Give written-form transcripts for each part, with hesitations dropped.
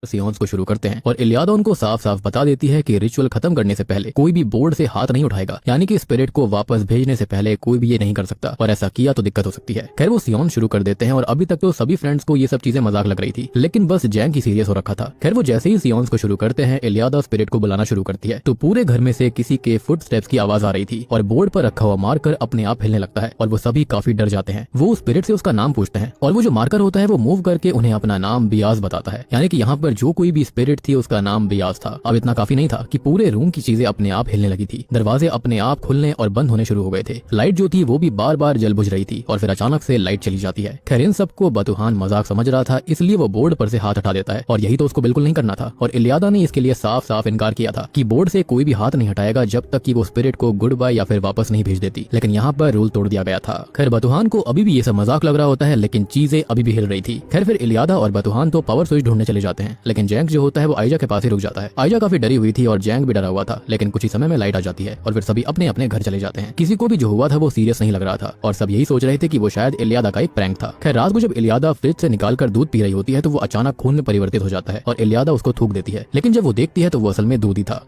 सियोन्स को शुरू करते हैं और इलियादा उनको साफ साफ बता देती है कि रिचुअल खत्म करने से पहले कोई भी बोर्ड से हाथ नहीं उठाएगा, यानी कि स्पिरिट को वापस भेजने से पहले कोई भी ये नहीं कर सकता, और ऐसा किया तो दिक्कत हो सकती है। खैर वो सियोन शुरू कर देते हैं और अभी तक तो सभी फ्रेंड्स को ये सब चीजें मजाक लग रही थी, लेकिन बस जैंग ही सीरियस हो रखा था। खैर वो जैसे ही सियोन्स को शुरू करते हैं, इलियादा स्पिरिट को बुलाना शुरू करती है तो पूरे घर में से किसी के फुट स्टेप्स की आवाज आ रही थी और बोर्ड पर रखा हुआ मार्कर अपने आप हिलने लगता है और वो सभी काफी डर जाते हैं। वो स्पिरिट से उसका नाम पूछते हैं और वो जो मार्कर होता है वो मूव करके उन्हें अपना नाम बियाज बताता है, यानी कि यहाँ पर जो कोई भी स्पिरिट थी उसका नाम बियाज था। अब इतना काफी नहीं था कि पूरे रूम की चीजें अपने आप हिलने लगी थी, दरवाजे अपने आप खुलने और बंद होने शुरू हो गए थे, लाइट जो थी वो भी बार बार जल बुझ रही थी और फिर अचानक से लाइट चली जाती है। खैर इन सबको बतूहान मजाक समझ रहा था, इसलिए वो बोर्ड पर से हाथ हटा देता है और यही तो उसको बिल्कुल नहीं करना था। और इलियादा ने इसके लिए साफ साफ इनकार किया था कि बोर्ड से कोई भी हाथ नहीं हटाएगा जब तक कि वो स्पिरिट को गुड बाय या फिर वापस नहीं भेज देती, लेकिन यहाँ पर रूल तोड़ दिया गया था। खैर बतूहान को अभी भी ये सब मजाक लग रहा होता है, लेकिन चीजें अभी भी हिल रही थी। खैर फिर इलियादा और बतूहान तो पावर स्विच ढूंढने चले जाते हैं, लेकिन जैंग जो होता है वो आइजा के पास ही रुक जाता है। आइजा काफी डरी हुई थी और जैंग भी डरा हुआ था, लेकिन कुछ ही समय में लाइट आ जाती है और फिर सभी अपने अपने घर चले जाते हैं। किसी को भी जो हुआ था वो सीरियस नहीं लग रहा था और सब यही सोच रहे थे कि वो शायद इलियादा का एक प्रैंक था। खैर रात को जब इलियादा फ्रिज से निकालकर दूध पी रही होती है तो वो अचानक खून में परिवर्तित हो जाता है और इलियादा उसको थूक देती है, लेकिन जब वो देखती है तो वो असल में दूध ही था।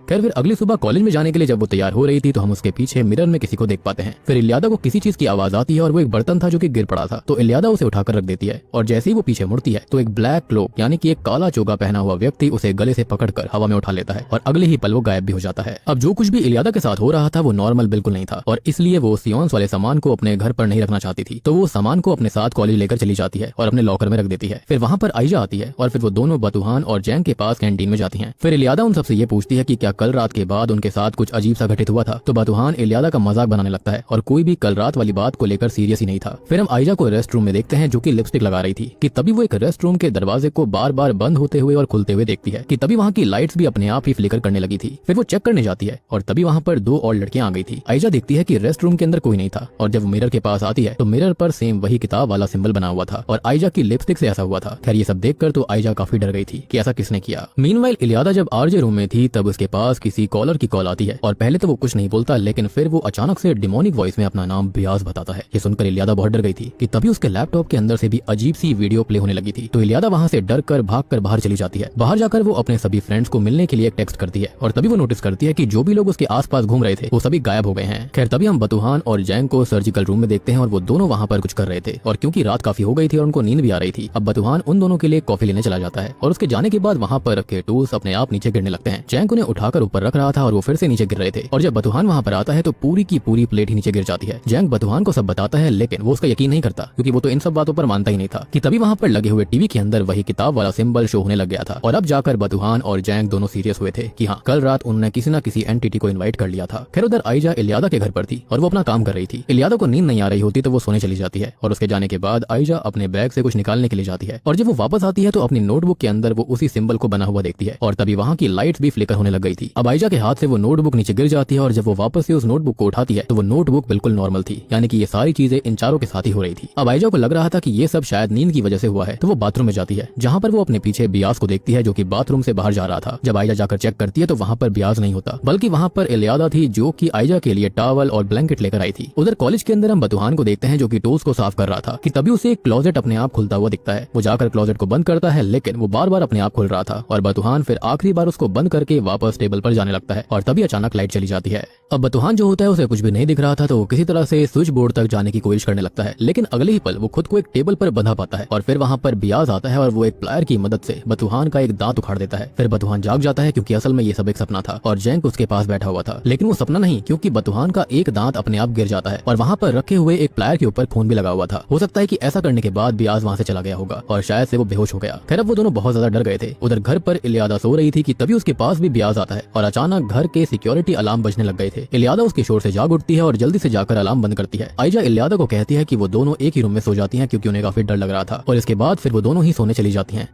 खैर फिर अगली सुबह कॉलेज में जाने के लिए जब वो तैयार हो रही थी तो हम उसके पीछे मिरर में किसी को देख पाते हैं। फिर इलियादा को किसी चीज की आवाज आती है और वो एक बर्तन था जो कि गिर पड़ा था, तो इलियादा उसे उठाकर रख देती है और जैसे ही वो पीछे मुड़ती है तो एक ब्लैक क्लोक यानी कि एक काला चोगा पहना हुआ व्यक्ति उसे गले से पकड़कर हवा में उठा लेता है और अगले ही पल वो गायब भी हो जाता है। अब जो कुछ भी इलियादा के साथ हो रहा था वो नॉर्मल बिल्कुल नहीं था और इसलिए वो सियोन्स वाले सामान को अपने घर पर नहीं रखना चाहती थी, तो वो सामान को अपने साथ कॉलेज लेकर चली जाती है और अपने लॉकर में रख देती है। फिर वहाँ पर आइजा आती है और फिर वो दोनों बतूहान और जैंग के पास कैंटीन में जाती है। फिर इलियादा उन सबसे ये पूछती है कि क्या कल रात के बाद उनके साथ कुछ अजीब सा घटित हुआ था, तो बतूहान इलियादा का मजाक बनाने लगता है और कोई भी कल रात वाली बात को लेकर सीरियस ही नहीं था। फिर हम आइजा को रेस्ट रूम में देखते हैं जो कि लिपस्टिक लगा रही थी कि तभी वो एक रेस्ट रूम के दरवाजे को बार बार बंद होते हुए और खुलते हुए देखती है कि तभी वहाँ की लाइट्स भी अपने आप ही फ्लिकर करने लगी थी। फिर वो चेक करने जाती है और तभी वहाँ पर दो और लड़कियां आ गई थी। आइजा देखती है कि रेस्ट रूम के अंदर कोई नहीं था और जब वो मिरर के पास आती है तो मिरर पर सेम वही किताब वाला सिंबल बना हुआ था और आइजा की लिपस्टिक से ऐसा हुआ था। खैर ये सब देखकर तो आइजा काफी डर गई थी कि ऐसा किसने किया। मीनवाइल इलियादा जब आरजे रूम में थी तब उसके पास किसी कॉलर की कॉल आती है और पहले तो वो कुछ नहीं बोलता, लेकिन फिर वो अचानक से डिमोनिक वॉइस में अपना नाम बियाज बताता है। ये सुनकर इलियादा बहुत डर गई थी कि तभी उसके लैपटॉप के अंदर से भी अजीब सी वीडियो प्ले होने लगी थी, तो इलियादा वहाँ से डर कर भागकर बाहर चली जाती है। बाहर जाकर वो अपने सभी फ्रेंड्स को मिलने के लिए एक टेक्स्ट करती है और तभी वो नोटिस करती है कि जो भी लोग उसके आसपास घूम रहे थे वो सभी गायब हो गए हैं। खैर तभी हम बतूहान और जैंग को सर्जिकल रूम में देखते हैं और वो दोनों वहाँ पर कुछ कर रहे थे और क्योंकि रात काफी हो गई थी और उनको नींद भी आ रही थी, अब बतूहान उन दोनों के लिए कॉफी लेने चला जाता है और उसके जाने के बाद वहाँ पर रखे टूल्स अपने आप नीचे गिरने लगते हैं। जैंग उन्हें उठाकर ऊपर रख रहा था और वो फिर से नीचे गिर रहे थे और जब बतूहान वहाँ पर आता है तो पूरी की पूरी प्लेट ही नीचे गिर जाती है। जैंग बतूहान को सब बताता है, लेकिन वो उसका यकीन नहीं करता क्योंकि वो तो इन सब बातों पर मानता ही नहीं था कि तभी वहाँ पर लगे हुए टीवी के अंदर वही किताब वाला सिंबल शो होने लग गया था और अब जाकर बतूहान और जैंग दोनों सीरियस हुए थे कि हाँ कल रात उन्होंने किसी न किसी एंटिटी को इन्वाइट कर लिया था। खैर उधर आइजा इलियादा के घर पर थी और वो अपना काम कर रही थी। इलियादा को नींद नहीं आ रही होती तो वो सोने चली जाती है और उसके जाने के बाद आइजा अपने बैग से कुछ निकालने के लिए जाती है और जब वो वापस आती है तो अपनी नोटबुक के अंदर वो उसी सिंबल को बना हुआ देखती है और तभी वहाँ की लाइट्स भी फ्लिकर होने लग गई थी। अब आइजा के हाथ से वो नोटबुक नीचे गिर जाती है और जब वो वापस से उस नोटबुक को उठाती है तो वो नोटबुक बिल्कुल नॉर्मल थी, यानी कि ये सारी चीजें इन चारों के साथ ही हो रही थी। अब आइजा को लग रहा था कि ये सब शायद नींद की वजह से हुआ है, तो वो बाथरूम में जाती है जहाँ पर वो अपने पीछे बियाज को देखती है जो कि बाथरूम से बाहर जा रहा था। जब आइजा जाकर चेक करती है तो वहाँ पर बियाज नहीं होता, बल्कि वहाँ पर इलियादा थी जो कि आइजा के लिए टॉवल और ब्लैंकेट लेकर आई थी। उधर कॉलेज के अंदर हम बतूहान को देखते हैं जो कि टोस को साफ कर रहा था कि तभी उसे एक क्लोजेट अपने आप खुलता हुआ दिखता है। वो जाकर क्लोजेट को बंद करता है, लेकिन वो बार बार अपने आप खुल रहा था और बतूहान फिर आखिरी बार उसको बंद करके वापस टेबल पर जाने लगता है और तभी अचानक लाइट चली जाती है। अब बतूहान जो होता है उसे कुछ भी नहीं दिख रहा था, तो वो किसी तरह से स्विच बोर्ड तक जाने की कोशिश करने लगता है, लेकिन अगले ही पल वो खुद को एक टेबल पर बंधा पाता है और फिर वहाँ पर बियाज आता है और वो एक प्लायर की मदद से बतूहान का एक दांत उखाड़ देता है। फिर बतूहान जाग जाता है क्योंकि असल में ये सब एक सपना था और जैंग उसके पास बैठा हुआ था, लेकिन वो सपना नहीं क्योंकि बतूहान का एक दांत अपने आप गिर जाता है और वहाँ पर रखे हुए एक प्लायर के ऊपर खून भी लगा हुआ था। हो सकता है कि ऐसा करने के बाद बियाज वहाँ से चला गया होगा और शायद से वो बेहोश हो गया। खैर अब वो दोनों बहुत ज्यादा डर गए थे। उधर घर पर इलियादा सो रही थी कि तभी उसके पास भी बियाज आता है और अचानक घर के सिक्योरिटी अलार्म बजने लग गए थे। इलियादा उसके शोर से जाग उठती है और जल्दी से जाकर अलार्म बंद करती है। आइजा इलियादा को कहती है कि वो दोनों एक ही रूम में सो जाती हैं क्योंकि उन्हें काफी डर लग रहा था और इसके बाद फिर वो दोनों ही सोने चली जाती हैं।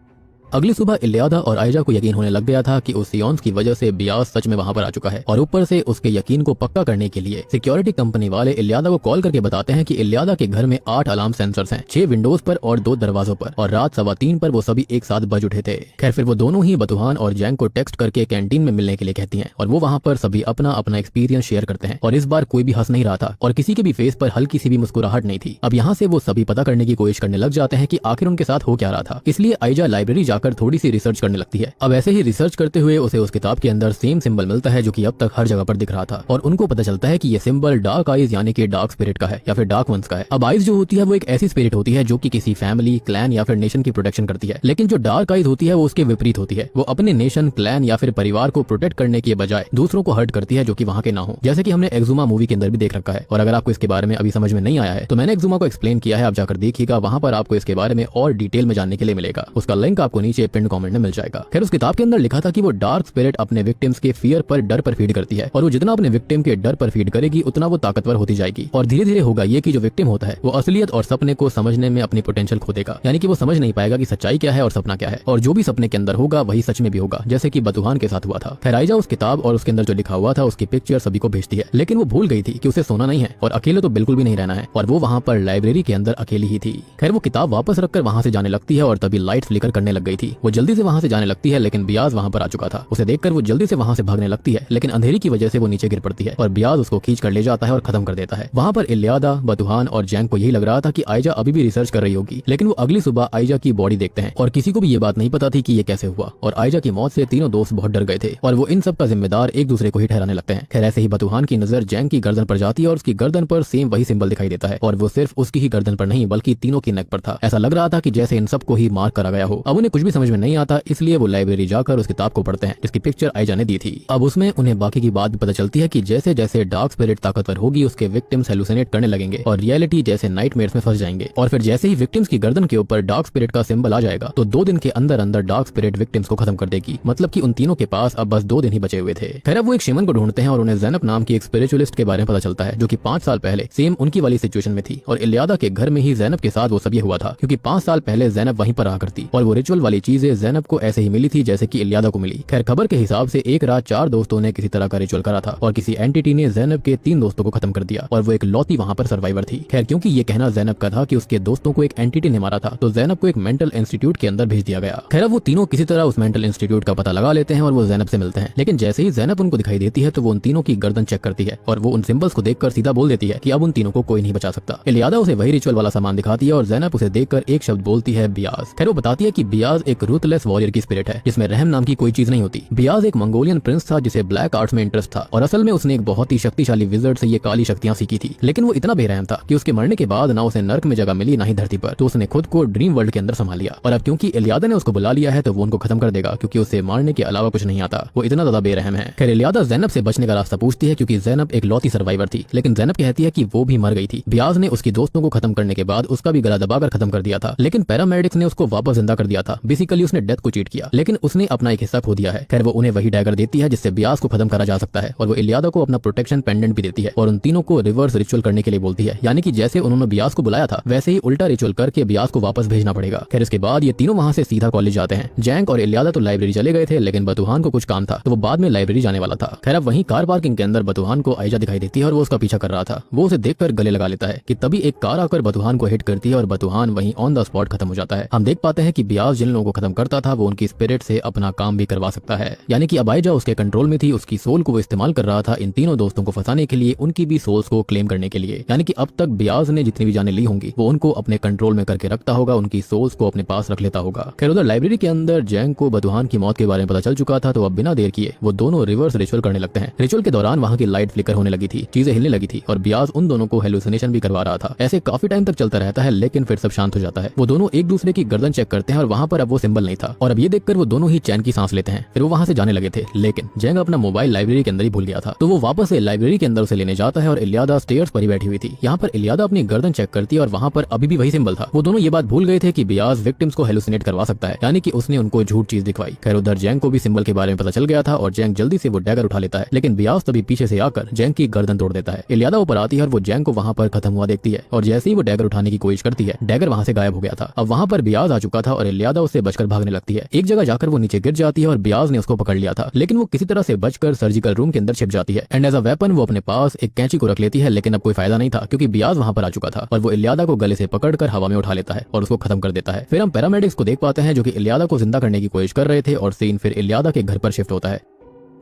अगली सुबह इलियादा और आइजा को यकीन होने लग गया था कि उस सियोन्स की वजह से बियाज सच में वहां पर आ चुका है और ऊपर से उसके यकीन को पक्का करने के लिए सिक्योरिटी कंपनी वाले इलियादा को कॉल करके बताते हैं कि इलियादा के घर में 8 अलार्म सेंसर्स हैं, 6 विंडोज पर और 2 दरवाजों पर और रात 3:15 पर वो सभी एक साथ बज उठे थे। खैर फिर वो दोनों ही बतूहान और जैंग को टेक्स्ट करके कैंटीन में मिलने के लिए कहती हैं और वो वहाँ पर सभी अपना अपना एक्सपीरियंस शेयर करते हैं और इस बार कोई भी हंस नहीं रहा था और किसी के भी फेस पर हल्की सी भी मुस्कुराहट नहीं थी। अब यहाँ से वो सभी पता करने की कोशिश करने लग जाते हैं कि आखिर उनके साथ हो क्या रहा था, इसलिए आइजा लाइब्रेरी जाकर थोड़ी सी रिसर्च करने लगती है। अब ऐसे ही रिसर्च करते हुए उसे उस किताब के अंदर सेम सिंबल मिलता है जो कि अब तक हर जगह पर दिख रहा था, और उनको पता चलता है कि ये सिंबल डार्क आइज यानी कि डार्क स्पिरिट का है या फिर डार्क वंस का है। अब आइज जो होती है वो एक ऐसी स्पिरिट होती है जो कि किसी फैमिली, क्लैन या फिर नेशन की प्रोटेक्शन करती है, लेकिन जो डार्क आइज होती है वो उसके विपरीत होती है। वो अपने नेशन, क्लैन या फिर परिवार को प्रोटेक्ट करने के बजाय दूसरों को हर्ट करती है जो कि वहां के ना हो, जैसे कि हमने एक्जुमा मूवी के अंदर भी देख रखा है। और अगर आपको इसके बारे में अभी समझ में नहीं आया है तो मैंने एक्जुमा को एक्सप्लेन किया है, आप जाकर देखिएगा, वहां पर आपको इसके बारे में और डिटेल में जानने के लिए मिलेगा। उसका लिंक आपको नीचे पिन कमेंट में मिल जाएगा। खैर उस किताब के अंदर लिखा था कि वो डार्क स्पिरिट अपने विक्टिम्स के फियर पर, डर पर फीड करती है, और वो जितना अपने विक्टिम के डर पर फीड करेगी उतना वो ताकतवर होती जाएगी। और धीरे धीरे होगा ये कि जो विक्टिम होता है वो असलियत और सपने को समझने में अपनी पोटेंशियल खो देगा, यानी कि वो समझ नहीं पाएगा कि सच्चाई क्या है और सपना क्या है, और जो भी सपने के अंदर होगा वही सच में भी होगा, जैसे कि बतुहान के साथ हुआ था। खैर आइजा उस किताब और उसके अंदर जो लिखा हुआ था उसकी पिक्चर सभी को भेजती है, लेकिन वो भूल गई थी कि उसे सोना नहीं है और अकेले तो बिल्कुल भी नहीं रहना है, और वो वहाँ पर लाइब्रेरी के अंदर अकेली ही थी। खैर वो किताब वापस रखकर वहाँ से जाने लगती है और तभी लाइट फ्लिकर करने लग गई थी। वो जल्दी से वहाँ से जाने लगती है, लेकिन बियाज वहाँ पर आ चुका था। उसे देखकर वो जल्दी से वहाँ से भागने लगती है, लेकिन अंधेरी की वजह से वो नीचे गिर पड़ती है और बियाज उसको खींच कर ले जाता है और खत्म कर देता है। वहाँ पर इलियादा, बतुहान और जैंग को यही लग रहा था कि आइजा अभी भी रिसर्च कर रही होगी, लेकिन वो अगली सुबह आइजा की बॉडी देखते हैं और किसी को भी ये बात नहीं पता थी कि ये कैसे हुआ, और आइजा की मौत से तीनों दोस्त बहुत डर गए थे और वो इन सब का जिम्मेदार एक दूसरे को ही ठहराने लगते हैं। खैर ऐसे ही बतुहान की नजर जैंग की गर्दन पर जाती है और उसकी गर्दन पर सेम वही सिंबल दिखाई देता है, और वो सिर्फ उसकी ही गर्दन पर नहीं बल्कि तीनों की नेक पर था। ऐसा लग रहा था कि जैसे इन सबको ही मार करा गया हो। अब उन्हें कुछ भी समझ में नहीं आता, इसलिए वो लाइब्रेरी जाकर उस किताब को पढ़ते हैं जिसकी पिक्चर आइजा ने दी थी। अब उसमें उन्हें बाकी की बात भी पता चलती है कि जैसे जैसे डार्क स्पिरिट ताकतवर होगी उसके विक्टिम्स हेलुसिनेट करने लगेंगे और रियलिटी जैसे नाइटमेयर्स में फंस जाएंगे, और फिर जैसे ही विक्टिम्स की गर्दन के ऊपर डार्क स्पिरिट का सिंबल आ जाएगा तो 2 दिन के अंदर अंदर डार्क स्पिरिट विक्टिम्स को खत्म कर देगी। मतलब कि उन तीनों के पास अब बस 2 दिन ही बचे हुए थे। खैर अब वो एक शेमन को ढूंढते हैं और उन्हें ज़ैनब नाम की एक स्पिरिचुअलिस्ट के बारे में पता चलता है जो कि 5 साल पहले सेम उनकी वाली सिचुएशन में थी, और इलियादा के घर में ही ज़ैनब के साथ वो सब ये हुआ था, क्योंकि 5 साल पहले ज़ैनब वहीं पर रहा करती और वो रिचुअल वाली चीजें ज़ैनब को ऐसे ही मिली थी जैसे कि इलियादा को मिली। खैर खबर के हिसाब से एक रात 4 दोस्तों ने किसी तरह का रिचुअल करा था और किसी एंटिटी ने ज़ैनब के 3 दोस्तों को खत्म कर दिया, और वो एक लौती वहाँ पर सर्वाइवर थी। खैर क्योंकि ये कहना ज़ैनब का था कि उसके दोस्तों को एक एंटिटी ने मारा था, तो ज़ैनब को एक मेंटल इंस्टीट्यूट के अंदर भेज दिया गया। खैर वो तीनों किसी तरह उस मेंटल इंस्टीट्यूट का पता लगा लेते हैं और वो ज़ैनब से मिलते हैं, लेकिन जैसे ही ज़ैनब उनको दिखाई देती है तो वो उन तीनों की गर्दन चेक करती है और वो उन सिंबल्स को देखकर सीधा बोल देती है कि अब उन तीनों को कोई नहीं बचा सकता। इलियादा उसे वही रिचुअल वाला सामान दिखाती है और ज़ैनब उसे देखकर एक शब्द बोलती है, बियाज। खैर वो बताती है कि बियाज एक रूथलेस वॉरियर की स्पिरिट है जिसमें रहम नाम की कोई चीज नहीं होती। बियाज एक मंगोलियन प्रिंस था जिसे ब्लैक आर्ट्स में इंटरेस्ट था, और असल में उसने एक बहुत ही शक्तिशाली विज़र्ड से ये काली शक्तियां सीखी थी, लेकिन वो इतना बेरहम था कि उसके मरने के बाद ना उसे नर्क में जगह मिली ना ही धरती पर, तो उसने खुद को ड्रीम वर्ल्ड के अंदर संभाल लिया। और अब क्योंकि इलियादा ने उसको बुला लिया है तो वो उनको खत्म कर देगा, क्योंकि उसे मारने के अलावा कुछ नहीं आता, वो इतना ज्यादा बेरहम है। खैर इलियादा ज़ैनब से बचने का रास्ता पूछती है क्योंकि ज़ैनब एक लौती सर्वाइवर थी, लेकिन ज़ैनब कहती है कि वो भी मर गई थी। बियाज ने उसके दोस्तों को खत्म करने के बाद उसका भी गला दबाकर खत्म कर दिया था, लेकिन पैरामेडिक्स ने उसको वापस जिंदा कर दिया था। बेसिकली उसने डेथ को चीट किया, लेकिन उसने अपना एक हिस्सा खो दिया है। खैर वो उन्हें वही डैगर देती है जिससे बियाज को खत्म करा जा सकता है, और वो इलियादा को अपना प्रोटेक्शन पेंडेंट भी देती है और उन तीनों को रिवर्स रिचुअल करने के लिए बोलती है, यानी कि जैसे उन्होंने बियाज को बुलाया था वैसे ही उल्टा रिचुअल करके बियाज को वापस भेजना पड़ेगा। खैर इसके बाद ये तीनों वहां से सीधा कॉलेज जाते हैं। जैंग और इलियादा तो लाइब्रेरी चले गए थे, लेकिन बतुहान को कुछ काम था तो वो बाद में लाइब्रेरी जाने वाला था। खैर अब वहीं कार पार्किंग के अंदर बतुहान को आइजा दिखाई देती है और वो उसका पीछा कर रहा था। वो उसे देखकर गले लगा लेता है कि तभी एक कार आकर बतुहान को हिट करती है और बतुहान वहीं ऑन द स्पॉट खत्म हो जाता है। हम देख पाते हैं कि बियाज जिन लोगों को खत्म करता था वो उनकी स्पिरिट से अपना काम भी करवा सकता है, यानी कि अब आइजा उसके कंट्रोल में थी। उसकी सोल को वो इस्तेमाल कर रहा था इन तीनों दोस्तों को फंसाने के लिए, उनकी भी सोल्स को क्लेम करने के लिए, यानी कि अब तक बियाज ने जितनी भी जानें ली होंगी वो उनको अपने कंट्रोल में करके रखता होगा, उनकी सोल्स को अपने पास रख लेता होगा। खैर उधर लाइब्रेरी के अंदर जैंग को बतुहान की मौत के बारे में पता चल चुका था, तो अब बिना देर किए वो दोनों रिवर्स रिचुअल करने लगते हैं। रिचुअल के दौरान वहाँ की लाइट फ्लिकर होने लगी थी, चीजें हिलने लगी थी और बियाज उन दोनों को हेलुसिनेशन भी करवा रहा था। ऐसे काफी टाइम तक चलता रहता है, लेकिन फिर सब शांत हो जाता है। वो दोनों एक दूसरे की गर्दन चेक करते हैं और वहाँ पर अब वो सिंबल नहीं था, और अब ये देखकर वो दोनों ही चैन की सांस लेते हैं। फिर वो वहाँ से जाने लगे थे, लेकिन जैंग अपना मोबाइल लाइब्रेरी के अंदर ही भूल गया था, तो वो वापस से लाइब्रेरी के अंदर उसे लेने जाता है और इलियादा स्टेयर्स पर ही बैठी हुई थी। यहाँ पर इलियादा अपनी गर्दन चेक करती है और वहाँ पर अभी भी वही सिंबल था। वो दोनों ये बात भूल गए थे कि बियाज विक्टिम्स को हेलुसिनेट करवा सकता है, यानी कि उसने उनको झूठ चीज दिखवाई। खैर उधर जैंग को भी सिंबल के बारे में पता चल गया था और जैंग जल्दी से वो डैगर उठा लेता है, लेकिन बियाज तभी पीछे से आकर जैंग की गर्दन तोड़ देता है। इलियादा ऊपर आती है और वो जैंग को वहाँ पर खत्म हुआ देखती है, और जैसे ही वो डैगर उठाने की कोशिश करती है डैगर वहाँ से गायब हो गया था। अब वहाँ पर बियाज आ चुका था और इलियादा उससे बचकर भागने लगती है। एक जगह जाकर वो नीचे गिर जाती है और बियाज ने उसको पकड़ लिया था, लेकिन वो किसी तरह से बचकर सर्जिकल रूम के अंदर छिप जाती है एंड एज अ वेपन वो अपने पास एक कैंची को रख लेती है, लेकिन अब कोई फायदा नहीं था क्योंकि बियाज वहाँ पर आ चुका था और वो इलियादा को गले से पकड़कर हवा में उठा लेता है और उसको खत्म कर देता है। फिर हम पैरामेडिक्स को देख पाते हैं जो कि इलियादा को जिंदा करने की कोशिश कर रहे थे और सीन फिर इलियादा के घर पर शिफ्ट होता है।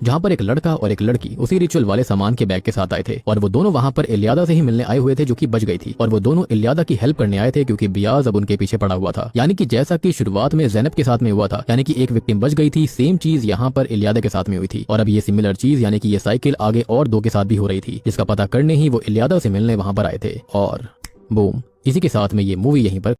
जहाँ पर एक लड़का और एक लड़की उसी रिचुअल वाले सामान के बैग के साथ आए थे और वो दोनों वहाँ पर इलियादा से ही मिलने आए हुए थे जो कि बच गई थी और वो दोनों इलियादा की हेल्प करने आए थे क्योंकि बियाज अब उनके पीछे पड़ा हुआ था। यानी कि जैसा कि शुरुआत में ज़ैनब के साथ में हुआ था, यानी कि एक विक्टिम बच गई थी, सेम चीज यहाँ पर इलियादा के साथ में हुई थी और अब ये सिमिलर चीज यानी कि ये साइकिल आगे और दो के साथ भी हो रही थी, जिसका पता करने ही वो इलियादा से मिलने वहां पर आए थे। और बूम, इसी के साथ में ये मूवी यहीं पर